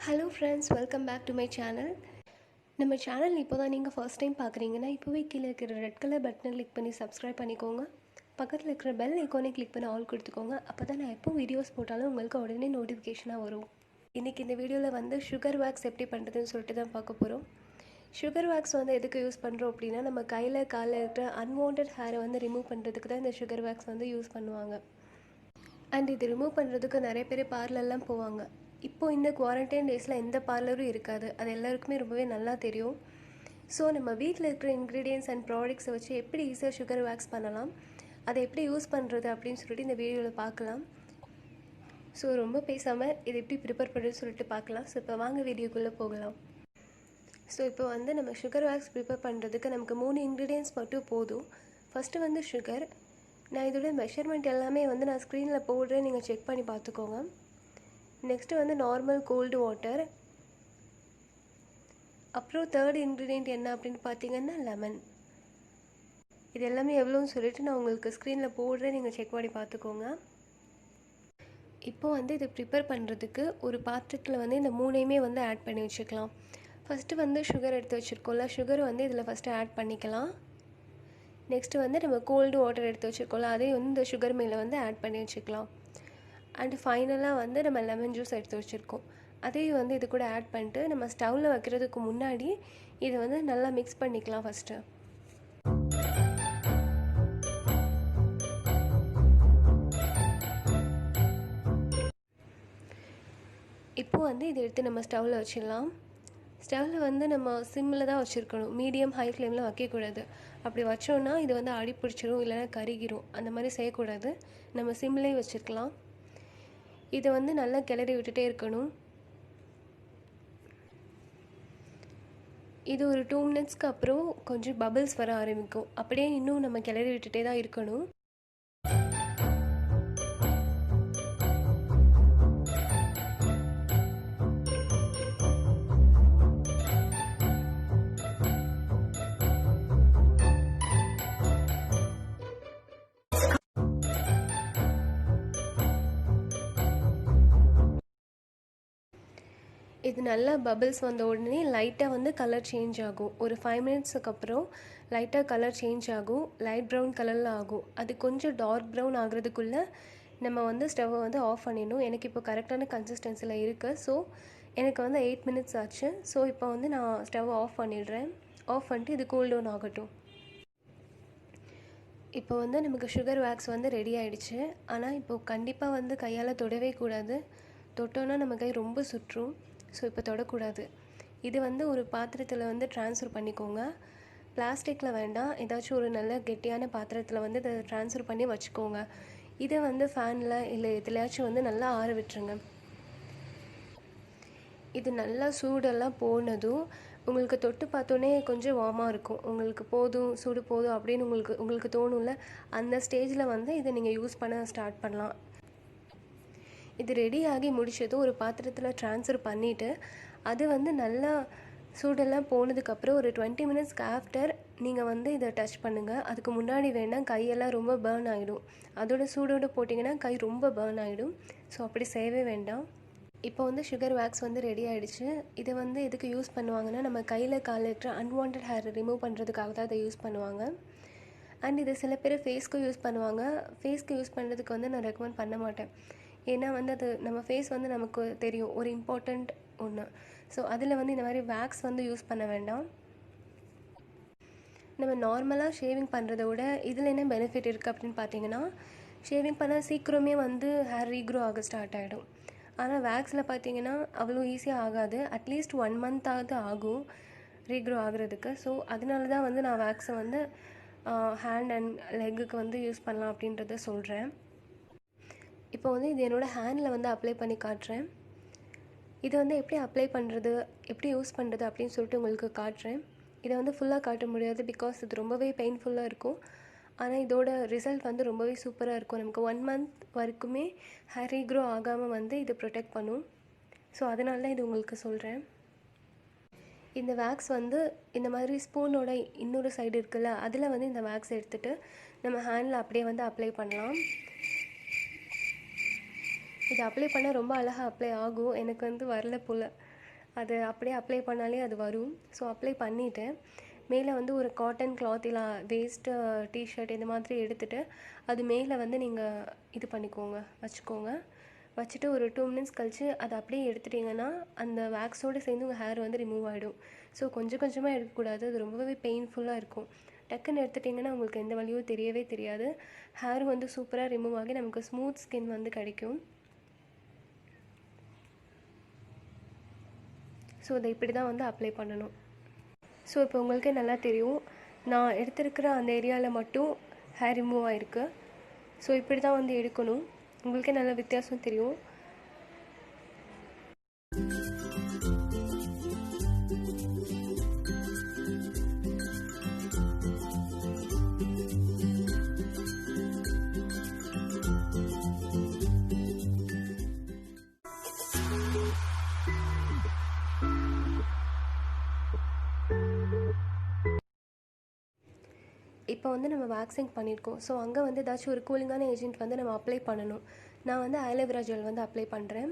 Hello friends, welcome back to my channel. நம்ம channel இப்போ தான் நீங்கள் ஃபர்ஸ்ட் டைம் பார்க்குறீங்கன்னா இப்போவே கீழே இருக்கிற ரெட் கலர் பட்டனை கிளிக் பண்ணி சப்ஸ்கிரைப் பண்ணிக்கோங்க. பக்கத்தில் இருக்கிற பெல் ஐக்கானை கிளிக் பண்ணி ஆல் கொடுத்துக்கோங்க. அப்போ தான் நான் எப்போ வீடியோஸ் போட்டாலும் உங்களுக்கு உடனே நோட்டிஃபிகேஷனாக வரும். இன்றைக்கி இந்த வீடியோவில் வந்து சுகர் வேக்ஸ் எப்படி பண்ணுறதுன்னு சொல்லிட்டு தான் பார்க்க போகிறோம். சுகர் வேக்ஸ் வந்து எதுக்கு யூஸ் பண்ணுறோம் அப்படின்னா, நம்ம கையில் காலில் இருக்கிற அன்வான்ட் ஹேரை வந்து ரிமூவ் பண்ணுறதுக்கு தான் இந்த சுகர் வேக்ஸ் வந்து யூஸ் பண்ணுவாங்க. அண்ட் இது ரிமூவ் பண்ணுறதுக்கு நிறைய பேர் பார்லர்லாம் போவாங்க. இப்போது இந்த குவாரண்டைன் டேஸில் எந்த பார்லரும் இருக்காது, அது எல்லாருக்குமே ரொம்பவே நல்லா தெரியும். ஸோ நம்ம வீட்டில் இருக்கிற இன்க்ரீடியன்ஸ் அண்ட் ப்ராடக்ட்ஸை வச்சு எப்படி ஈஸியாக சுகர் வேக்ஸ் பண்ணலாம், அதை எப்படி யூஸ் பண்ணுறது அப்படின்னு சொல்லிட்டு இந்த வீடியோவில் பார்க்கலாம். ஸோ ரொம்ப பேசாமல் இதை எப்படி ப்ரிப்பேர் பண்ணுறதுன்னு சொல்லிட்டு பார்க்கலாம். ஸோ இப்போ வாங்க வீடியோக்குள்ளே போகலாம். ஸோ இப்போ வந்து நம்ம சுகர் வேக்ஸ் ப்ரிப்பேர் பண்ணுறதுக்கு நமக்கு 3 இன்க்ரீடியன்ஸ் மட்டும் போதும். ஃபஸ்ட்டு வந்து சுகர். நான் இதோட மெஷர்மெண்ட் எல்லாமே வந்து நான் ஸ்க்ரீனில் போடுறேன், நீங்கள் செக் பண்ணி பார்த்துக்கோங்க. நெக்ஸ்ட்டு வந்து நார்மல் கோல்டு வாட்டர். அப்புறம் தேர்ட் இன்க்ரீடியண்ட் என்ன அப்படின்னு பார்த்தீங்கன்னா லெமன். இது எல்லாமே எவ்வளோன்னு சொல்லிட்டு நான் உங்களுக்கு ஸ்க்ரீனில் போடுறேன், நீங்கள் செக் பண்ணி பார்த்துக்கோங்க. இப்போது வந்து இதை ப்ரிப்பேர் பண்ணுறதுக்கு ஒரு பாத்திரத்தில் வந்து இந்த 3ஐயுமே வந்து ஆட் பண்ணி வச்சுக்கலாம். ஃபஸ்ட்டு வந்து சுகர் எடுத்து வச்சுருக்கோம்ல, சுகர் வந்து இதில் ஃபஸ்ட்டு ஆட் பண்ணிக்கலாம். நெக்ஸ்ட்டு வந்து நம்ம கோல்டு வாட்டர் எடுத்து வச்சுருக்கோம்ல, அதையும் வந்து இந்த சுகர் மேலே வந்து ஆட் பண்ணி வச்சுக்கலாம். அண்டு ஃபைனலாக வந்து நம்ம லெமன் ஜூஸ் எடுத்து வச்சுருக்கோம், அதையும் வந்து இது கூட ஆட் பண்ணிட்டு நம்ம ஸ்டவ்வில் வைக்கிறதுக்கு முன்னாடி இதை வந்து நல்லா மிக்ஸ் பண்ணிக்கலாம். ஃபஸ்ட்டு இப்போது வந்து இதை எடுத்து நம்ம ஸ்டவ்வில் வச்சிடலாம். ஸ்டவ்வில் வந்து நம்ம சிம்மில் தான் வச்சுருக்கணும், மீடியம் ஹை ஃப்ளேமில் வைக்கக்கூடாது. அப்படி வச்சோன்னா இது வந்து அடி பிடிச்சிரும், இல்லைனா கருகிரும். அந்த மாதிரி செய்யக்கூடாது, நம்ம சிம்லேயே வச்சுருக்கலாம். இதை வந்து நல்லா கிளறி விட்டுட்டே இருக்கணும். இது ஒரு 2 மினிட்ஸ்க்கு அப்புறம் கொஞ்சம் பபிள்ஸ் வர ஆரம்பிக்கும். அப்படியே இன்னும் நம்ம கிளறி விட்டுட்டே தான் இருக்கணும். இது நல்லா பபிள்ஸ் வந்த உடனே லைட்டாக வந்து கலர் சேஞ்ச் ஆகும். ஒரு 5 மினிட்ஸுக்கு அப்புறம் லைட்டாக கலர் சேஞ்ச் ஆகும், லைட் ப்ரௌன் கலரில் ஆகும். அது கொஞ்சம் டார்க் ப்ரௌன் ஆகிறதுக்குள்ளே நம்ம வந்து ஸ்டவ்வை வந்து ஆஃப் பண்ணிடணும். எனக்கு இப்போ கரெக்டான கன்சிஸ்டன்சியில் இருக்குது. ஸோ எனக்கு வந்து 8 மினிட்ஸ் ஆச்சு. ஸோ இப்போ வந்து நான் ஸ்டவ்வை ஆஃப் பண்ணிடுறேன். ஆஃப் பண்ணிட்டு இது கூல் டவுன் ஆகட்டும். இப்போ வந்து நமக்கு சுகர் வேக்ஸ் வந்து ரெடி ஆகிடுச்சு. ஆனால் இப்போது கண்டிப்பாக வந்து கையால் தொடவே கூடாது. தொட்டோன்னா நம்ம கை ரொம்ப சுற்றும். ஸோ இப்போ தொடக்கூடாது. இது வந்து ஒரு பாத்திரத்தில் வந்து ட்ரான்ஸ்ஃபர் பண்ணிக்கோங்க. பிளாஸ்டிக்கில் வேண்டாம், ஏதாச்சும் ஒரு நல்ல கெட்டியான பாத்திரத்தில் வந்து இதை ட்ரான்ஸ்ஃபர் பண்ணி வச்சுக்கோங்க. இதை வந்து ஃபேனில் இல்லை எதுலையாச்சும் வந்து நல்லா ஆற விட்டுருங்க. இது நல்லா சூடெல்லாம் போனதும் உங்களுக்கு தொட்டு பார்த்தோன்னே கொஞ்சம் வார்மாக இருக்கும். உங்களுக்கு போதும், சூடு போதும் அப்படின்னு உங்களுக்கு தோணும்ல, அந்த ஸ்டேஜில் வந்து இதை நீங்கள் யூஸ் பண்ண ஸ்டார்ட் பண்ணலாம். இது ரெடி ஆகி முடிச்சதும் ஒரு பாத்திரத்தில் ட்ரான்ஸ்ஃபர் பண்ணிவிட்டு அது வந்து நல்லா சூடெல்லாம் போனதுக்கப்புறம் ஒரு 20 மினிட்ஸ்க்கு ஆஃப்டர் நீங்கள் வந்து இதை டச் பண்ணுங்கள். அதுக்கு முன்னாடி வேணால் கையெல்லாம் ரொம்ப பேர்ன் ஆகிடும். அதோட சூடோடு போட்டிங்கன்னா கை ரொம்ப பேர்ன் ஆகிடும். ஸோ அப்படி செய்யவே வேண்டாம். இப்போ வந்து சுகர் வேக்ஸ் வந்து ரெடி ஆகிடுச்சு. இதை வந்து எதுக்கு யூஸ் பண்ணுவாங்கன்னா, நம்ம கையில் காலில் இருக்கிற அன்வான்ட் ஹேர் ரிமூவ் பண்ணுறதுக்காக தான் இதை யூஸ் பண்ணுவாங்க. அண்ட் இது சில பேர் ஃபேஸ்க்கு யூஸ் பண்ணுவாங்க. ஃபேஸ்க்கு யூஸ் பண்ணுறதுக்கு வந்து நான் ரெக்கமெண்ட் பண்ண மாட்டேன். ஏன்னா வந்து அது நம்ம ஃபேஸ் வந்து நமக்கு தெரியும், ஒரு இம்பார்ட்டண்ட் ஒன்று. ஸோ அதில் வந்து இந்த மாதிரி வேக்ஸ் வந்து யூஸ் பண்ண வேண்டாம். நம்ம நார்மலாக ஷேவிங் பண்ணுறத விட இதில் என்ன பெனிஃபிட் இருக்குது அப்படின்னு பார்த்தீங்கன்னா, ஷேவிங் பண்ணால் சீக்கிரமே வந்து ஹேர் ரீக்ரோ ஆக ஸ்டார்ட் ஆகிடும். ஆனால் வேக்ஸில் பார்த்தீங்கன்னா அவ்வளோ ஈஸியாக ஆகாது. அட்லீஸ்ட் 1 மந்த்தாவது ஆகும் ரீக்ரோ ஆகிறதுக்கு. ஸோ அதனால தான் வந்து நான் வேக்ஸை வந்து ஹேண்ட் அண்ட் லெக்குக்கு வந்து யூஸ் பண்ணலாம் அப்படின்றத சொல்கிறேன். இப்போ வந்து இது என்னோடய ஹேண்டில் வந்து அப்ளை பண்ணி காட்டுறேன். இதை வந்து எப்படி அப்ளை பண்ணுறது, எப்படி யூஸ் பண்ணுறது அப்படின்னு சொல்லிட்டு உங்களுக்கு காட்டுறேன். இதை வந்து ஃபுல்லாக காட்ட முடியாது, பிகாஸ் இது ரொம்பவே பெயின்ஃபுல்லாக இருக்கும். ஆனால் இதோட ரிசல்ட் வந்து ரொம்பவே சூப்பராக இருக்கும். நமக்கு 1 மந்த் வரைக்குமே ஹேர் ரீக்ரோ ஆகாமல் வந்து இது ப்ரொடெக்ட் பண்ணும். ஸோ அதனால தான் இது உங்களுக்கு சொல்கிறேன். இந்த வேக்ஸ் வந்து இந்த மாதிரி ஸ்பூனோட இன்னொரு சைடு இருக்குல்ல, அதில் வந்து இந்த வேக்ஸ் எடுத்துகிட்டு நம்ம ஹேண்டில் அப்படியே வந்து அப்ளை பண்ணலாம். இது அப்ளை பண்ணால் ரொம்ப அழகாக அப்ளை ஆகும். எனக்கு வந்து வரல போல். அது அப்படியே அப்ளை பண்ணாலே அது வரும். ஸோ அப்ளை பண்ணிவிட்டு மேலே வந்து ஒரு காட்டன் கிளாத் இல்லை வேஸ்ட்டு டிஷர்ட் இந்த மாதிரி எடுத்துகிட்டு அது மேலே வந்து நீங்கள் இது பண்ணிக்கோங்க, வச்சுக்கோங்க. வச்சுட்டு ஒரு 2 மினிட்ஸ் கழித்து அதை அப்படியே எடுத்துட்டிங்கன்னா அந்த வேக்ஸோடு சேர்ந்து உங்கள் ஹேர் வந்து ரிமூவ் ஆகிடும். ஸோ கொஞ்சம் கொஞ்சமாக எடுக்கக்கூடாது, அது ரொம்பவே பெயின்ஃபுல்லாக இருக்கும். டக்குன்னு எடுத்துட்டிங்கன்னா உங்களுக்கு எந்த வலியும் தெரியவே தெரியாது. ஹேர் வந்து சூப்பராக ரிமூவ் ஆகி நமக்கு ஸ்மூத் ஸ்கின் வந்து கிடைக்கும். ஸோ அதை இப்படி தான் வந்து அப்ளை பண்ணணும். ஸோ இப்போ உங்களுக்கே நல்லா தெரியும், நான் எடுத்திருக்கிற அந்த ஏரியாவில் மட்டும் ஹேர் ரிமூவ் ஆகிருக்கு. ஸோ இப்படி தான் வந்து எடுக்கணும். உங்களுக்கே நல்ல வித்தியாசம் தெரியும். இப்போ வந்து நம்ம வேக்சிங் பண்ணியிருக்கோம். ஸோ அங்கே வந்து ஏதாச்சும் ஒரு கூலிங்கான ஏஜென்ட் வந்து நம்ம அப்ளை பண்ணணும். நான் வந்து ஆலோவேரா ஜெல் வந்து அப்ளை பண்ணுறேன்.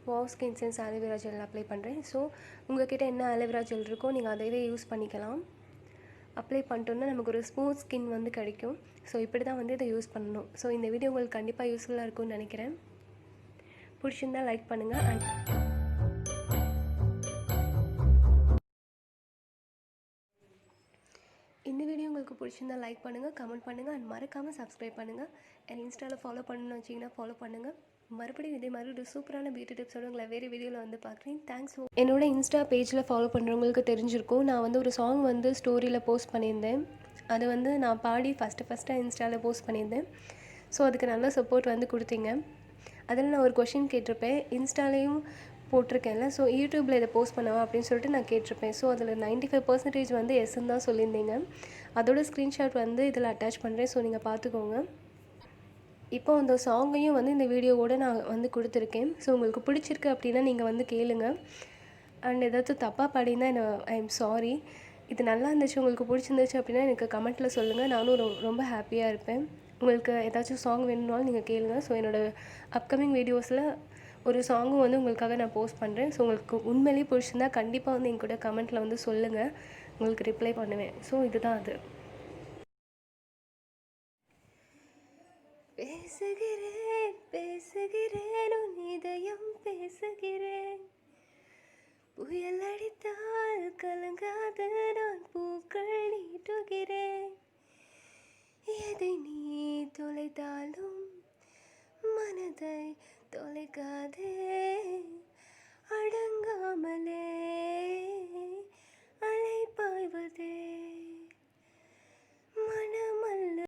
Wow skin sense aloe vera gel apply பண்ணுறேன். ஸோ உங்கள்கிட்ட என்ன ஆலோவேரா ஜெல் இருக்கோ நீங்கள் அதையே யூஸ் பண்ணிக்கலாம். அப்ளை பண்ணிட்டோன்னா நமக்கு ஒரு ஸ்மூத் ஸ்கின் வந்து கிடைக்கும். ஸோ இப்படி தான் வந்து இதை யூஸ் பண்ணணும். ஸோ இந்த வீடியோ உங்களுக்கு கண்டிப்பாக யூஸ்ஃபுல்லாக இருக்கும்னு நினைக்கிறேன். பிடிச்சிருந்தால் லைக் பண்ணுங்கள். இந்த வீடியோ உங்களுக்கு பிடிச்சிருந்தால் லைக் பண்ணுங்கள், கமெண்ட் பண்ணுங்கள் அண்ட் மறக்காமல் சப்ஸ்கிரைப் பண்ணுங்கள். அண்ட் இன்ஸ்டாவில் ஃபாலோ பண்ணணும்னு வச்சிங்கன்னா ஃபாலோ பண்ணுங்கள். மறுபடியும் இதே மாதிரி ஒரு சூப்பரான பியூட்டி டிப்ஸோடு உங்களை வேறு வீடியோவில் வந்து பார்க்குறேன். தேங்க்ஸ். என்னோட இன்ஸ்டா பேஜில் ஃபாலோ பண்ணுறவங்களுக்கு தெரிஞ்சிருக்கும், நான் வந்து ஒரு சாங் வந்து ஸ்டோரியில் போஸ்ட் பண்ணியிருந்தேன். அது வந்து நான் பாடி ஃபஸ்ட்டாக இன்ஸ்டாவில் போஸ்ட் பண்ணியிருந்தேன். ஸோ அதுக்கு நல்ல சப்போர்ட் வந்து கொடுத்தீங்க. அதில் நான் ஒரு கொஷின் கேட்டிருப்பேன், இன்ஸ்டாலேயும் போட்டிருக்கேன்ல, ஸோ யூடியூப்பில் இதை போஸ்ட் பண்ணவா அப்படின்னு சொல்லிட்டு நான் கேட்டிருப்பேன். ஸோ அதில் 95% வந்து எஸ்ன்னு தான் சொல்லியிருந்தீங்க. அதோட ஸ்க்ரீன்ஷாட் வந்து இதில் அட்டாச் பண்ணுறேன். ஸோ நீங்கள் பார்த்துக்கோங்க. இப்போ அந்த சாங்கையும் வந்து இந்த வீடியோவோடு நான் வந்து கொடுத்துருக்கேன். ஸோ உங்களுக்கு பிடிச்சிருக்கு அப்படின்னா நீங்கள் வந்து கேளுங்க. அண்ட் ஏதாச்சும் தப்பாக பாடினா ஐ எம் சாரி. இது நல்லா இருந்துச்சு, உங்களுக்கு பிடிச்சிருந்துச்சு அப்படின்னா எனக்கு கமெண்ட்டில் சொல்லுங்கள். நானும் ரொம்ப ஹாப்பியாக இருப்பேன். உங்களுக்கு ஏதாச்சும் சாங் வேணும்னாலும் நீங்கள் கேளுங்க. ஸோ என்னோடய அப்கமிங் வீடியோஸில் ஒரு சாங்கும் வந்து உங்களுக்காக நான் போஸ்ட் பண்ணுறேன். ஸோ உங்களுக்கு உண்மையிலேயே பிடிச்சிருந்தா கண்டிப்பாக வந்து என் கூட கமெண்ட்டில் வந்து சொல்லுங்கள், உங்களுக்கு ரிப்ளை பண்ணுவேன். ஸோ இதுதான் அது. பேசுகிறேன் பேசுகிறேன் உன் இதயம் பேசுகிறேன், புயல் அடித்தால் கலங்காது நான் பூக்கள் நீட்டுகிறேன், எதை நீ தொலைத்தாலும் மனதை தொலைக்காதே.